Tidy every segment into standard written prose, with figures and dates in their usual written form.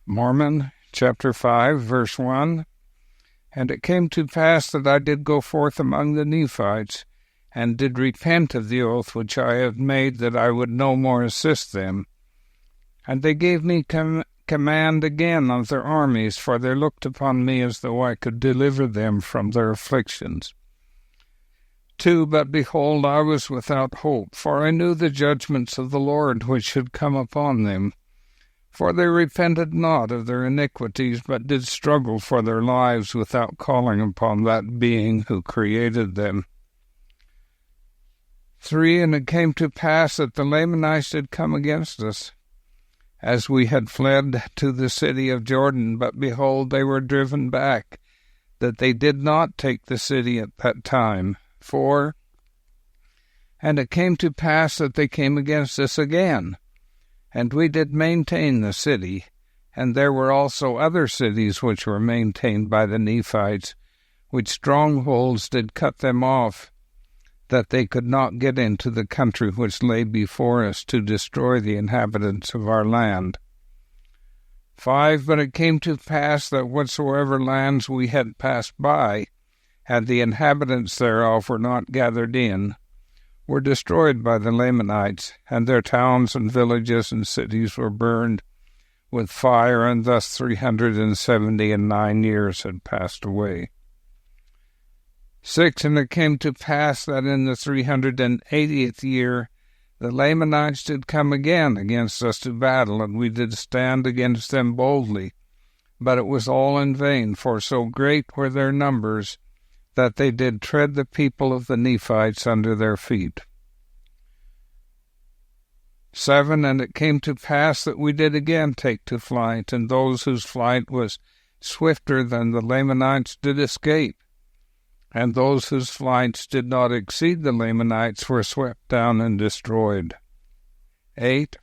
Mormon, chapter 5, verse 1. And it came to pass that I did go forth among the Nephites, and did repent of the oath which I had made that I would no more assist them. And they gave me command again of their armies, for they looked upon me as though I could deliver them from their afflictions. 2. But behold, I was without hope, for I knew the judgments of the Lord which should come upon them. For they repented not of their iniquities, but did struggle for their lives without calling upon that being who created them. 3. And it came to pass that the Lamanites did come against us, as we had fled to the city of Jordan, but behold, they were driven back, that they did not take the city at that time. 4. And it came to pass that they came against us again, and we did maintain the city, and there were also other cities which were maintained by the Nephites, which strongholds did cut them off, that they could not get into the country which lay before us to destroy the inhabitants of our land. 5. But it came to pass that whatsoever lands we had passed by, and the inhabitants thereof were not gathered in, were destroyed by the Lamanites, and their towns and villages and cities were burned with fire, and thus 379 years had passed away. 6. And it came to pass that in the 380th year the Lamanites did come again against us to battle, and we did stand against them boldly. But it was all in vain, for so great were their numbers, that they did tread the people of the Nephites under their feet. 7. And it came to pass that we did again take to flight, and those whose flight was swifter than the Lamanites did escape, and those whose flights did not exceed the Lamanites were swept down and destroyed. 8.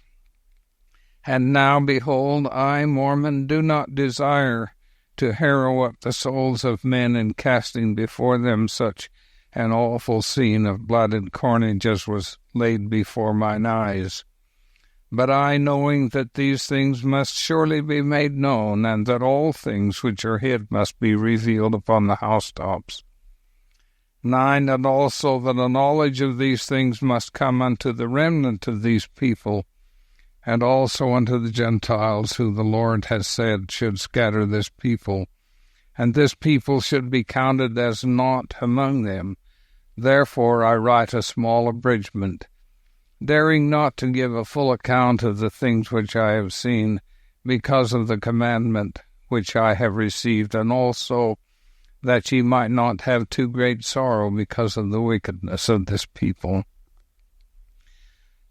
And now, behold, I, Mormon, do not desire to harrow up the souls of men in casting before them such an awful scene of blood and carnage as was laid before mine eyes. But I, knowing that these things must surely be made known, and that all things which are hid must be revealed upon the housetops. 9. And also that a knowledge of these things must come unto the remnant of these people, and also unto the Gentiles, who the Lord has said should scatter this people, and this people should be counted as naught among them. Therefore I write a small abridgment, daring not to give a full account of the things which I have seen, because of the commandment which I have received, and also that ye might not have too great sorrow because of the wickedness of this people.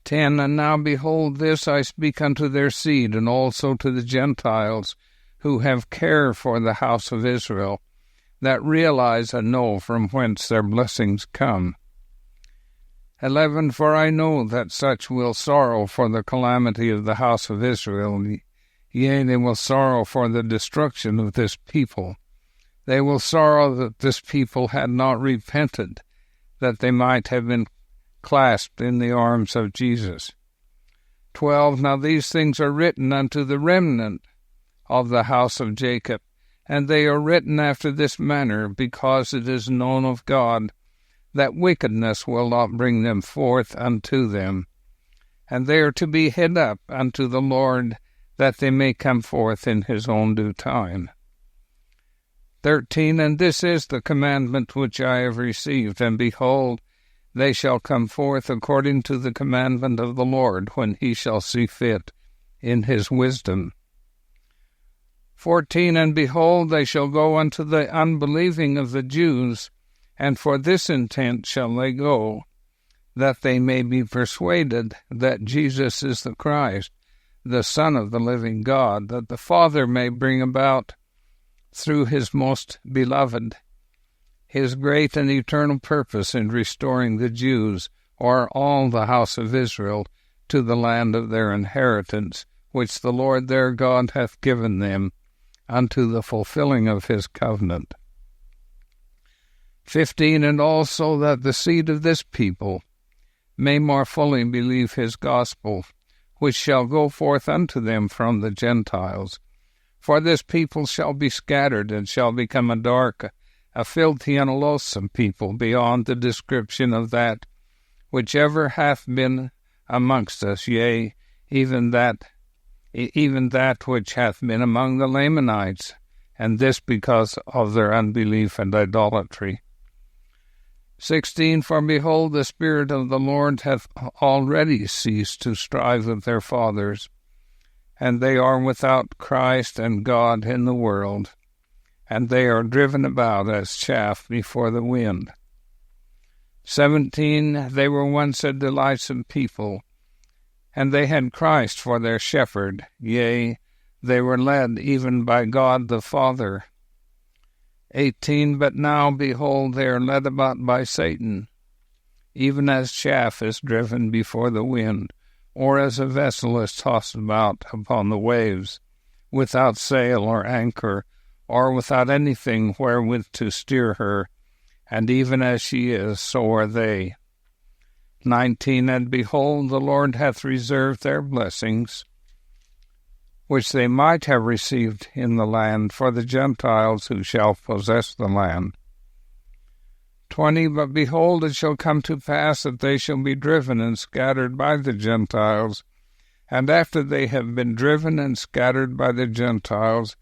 10. And now behold, this I speak unto their seed, and also to the Gentiles, who have care for the house of Israel, that realize and know from whence their blessings come. 11. For I know that such will sorrow for the calamity of the house of Israel, yea, they will sorrow for the destruction of this people. They will sorrow that this people had not repented, that they might have been clasped in the arms of Jesus. 12. Now these things are written unto the remnant of the house of Jacob, and they are written after this manner, because it is known of God that wickedness will not bring them forth unto them. And they are to be hid up unto the Lord, that they may come forth in his own due time. 13. And this is the commandment which I have received, and behold, they shall come forth according to the commandment of the Lord, when he shall see fit in his wisdom. 14. And behold, they shall go unto the unbelieving of the Jews, and for this intent shall they go, that they may be persuaded that Jesus is the Christ, the Son of the living God, that the Father may bring about, through his most beloved, his great and eternal purpose in restoring the Jews, or all the house of Israel, to the land of their inheritance, which the Lord their God hath given them, unto the fulfilling of his covenant. 15. And also that the seed of this people may more fully believe his gospel, which shall go forth unto them from the Gentiles, For this people shall be scattered, and shall become a filthy and a loathsome people, beyond the description of that which ever hath been amongst us, yea, even that which hath been among the Lamanites, and this because of their unbelief and idolatry. 16. For behold, the Spirit of the Lord hath already ceased to strive with their fathers, and they are without Christ and God in the world, and they are driven about as chaff before the wind. 17. They were once a delightsome people, and they had Christ for their shepherd, yea, they were led even by God the Father. 18. But now, behold, they are led about by Satan, even as chaff is driven before the wind, or as a vessel is tossed about upon the waves, without sail or anchor, or without anything wherewith to steer her, and even as she is, so are they. 19. And behold, the Lord hath reserved their blessings, which they might have received in the land, for the Gentiles who shall possess the land. 20. But behold, it shall come to pass that they shall be driven and scattered by the Gentiles, and after they have been driven and scattered by the Gentiles,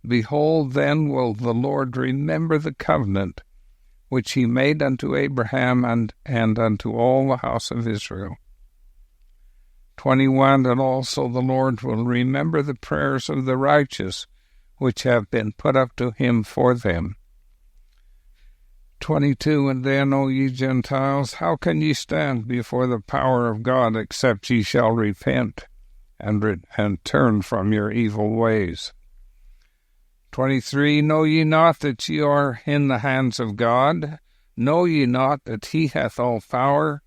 behold, then will the Lord remember the covenant which he made unto Abraham and unto all the house of Israel. 21. And also the Lord will remember the prayers of the righteous, which have been put up to him for them. 22. And then, O ye Gentiles, how can ye stand before the power of God, except ye shall repent and turn from your evil ways? 23. Know ye not that ye are in the hands of God? Know ye not that he hath all power?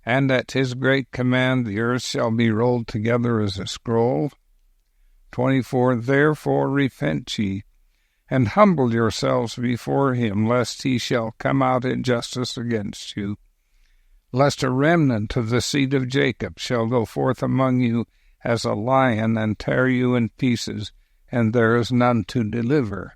And at his great command the earth shall be rolled together as a scroll? 24. Therefore repent ye, and humble yourselves before him, lest he shall come out in justice against you, lest a remnant of the seed of Jacob shall go forth among you as a lion, and tear you in pieces, and there is none to deliver.